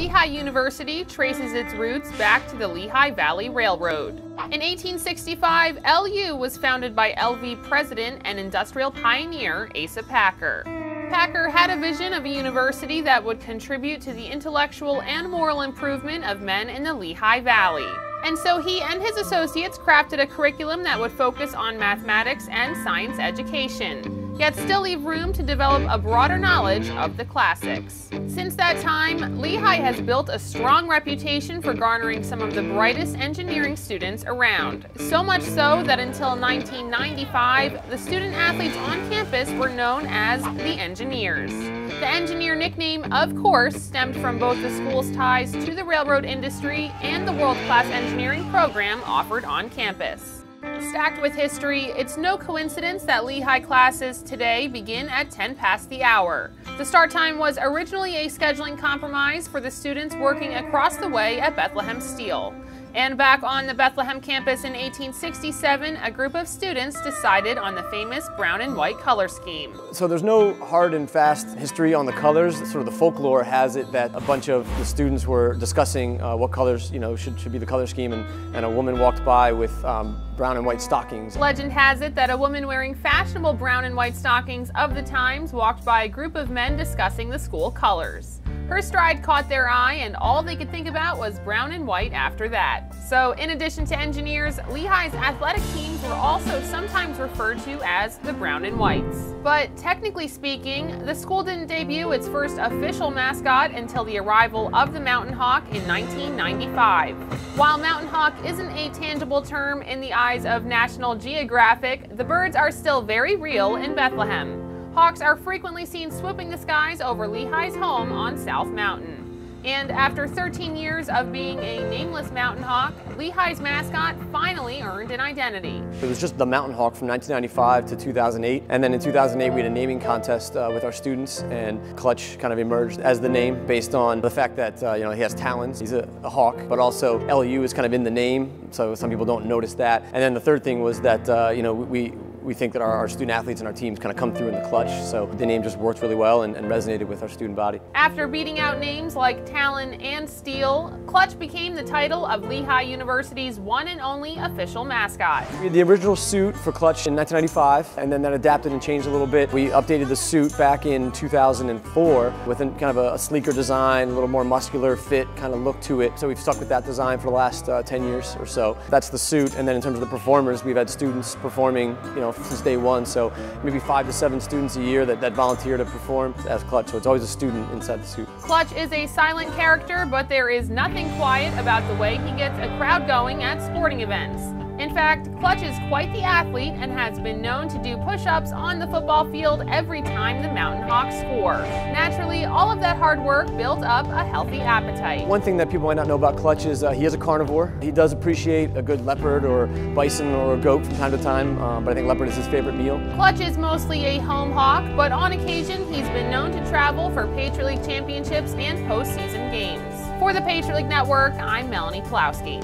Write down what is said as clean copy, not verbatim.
Lehigh University traces its roots back to the Lehigh Valley Railroad. In 1865, LU was founded by LV president and industrial pioneer Asa Packer. Packer had a vision of a university that would contribute to the intellectual and moral improvement of men in the Lehigh Valley. And so he and his associates crafted a curriculum that would focus on mathematics and science education, yet still leave room to develop a broader knowledge of the classics. Since that time, Lehigh has built a strong reputation for garnering some of the brightest engineering students around. So much so that until 1995, the student athletes on campus were known as the Engineers. The engineer nickname, of course, stemmed from both the school's ties to the railroad industry and the world-class engineering program offered on campus. Stacked with history, it's no coincidence that Lehigh classes today begin at 10 past the hour. The start time was originally a scheduling compromise for the students working across the way at Bethlehem Steel. And back on the Bethlehem campus in 1867, a group of students decided on the famous brown and white color scheme. So there's no hard and fast history on the colors. Sort of the folklore has it that a bunch of the students were discussing what colors should be the color scheme, and a woman walked by with brown and white stockings. Legend has it that a woman wearing fashionable brown and white stockings of the times walked by a group of men discussing the school colors. Her stride caught their eye, and all they could think about was brown and white after that. So in addition to engineers, Lehigh's athletic teams were also sometimes referred to as the Brown and Whites. But technically speaking, the school didn't debut its first official mascot until the arrival of the Mountain Hawk in 1995. While Mountain Hawk isn't a tangible term in the eyes of National Geographic, the birds are still very real in Bethlehem. Hawks are frequently seen swooping the skies over Lehigh's home on South Mountain. And after 13 years of being a nameless mountain hawk, Lehigh's mascot finally earned an identity. It was just the Mountain Hawk from 1995 to 2008, and then in 2008 we had a naming contest with our students, and Clutch kind of emerged as the name based on the fact that he has talons. He's a hawk, but also LU is kind of in the name, so some people don't notice that. And then the third thing was that we think that our student athletes and our teams kind of come through in the clutch, so the name just works really well and resonated with our student body. After beating out names like Talon and Steel, Clutch became the title of Lehigh University's one and only official mascot. We had the original suit for Clutch in 1995, and then that adapted and changed a little bit. We updated the suit back in 2004 with kind of a sleeker design, a little more muscular fit kind of look to it. So we've stuck with that design for the last 10 years or so. That's the suit, and then in terms of the performers, we've had students performing, since day one, so maybe 5 to 7 students a year that volunteer to perform as Clutch, so it's always a student inside the suit. Clutch is a silent character, but there is nothing quiet about the way he gets a crowd going at sporting events. In fact, Clutch is quite the athlete and has been known to do push-ups on the football field every time the Mountain Hawks score. Naturally, all of that hard work built up a healthy appetite. One thing that people might not know about Clutch is he is a carnivore. He does appreciate a good leopard or bison or a goat from time to time, but I think leopard is his favorite meal. Clutch is mostly a home hawk, but on occasion he's been known to travel for Patriot League championships and postseason games. For the Patriot League Network, I'm Melanie Pulowski.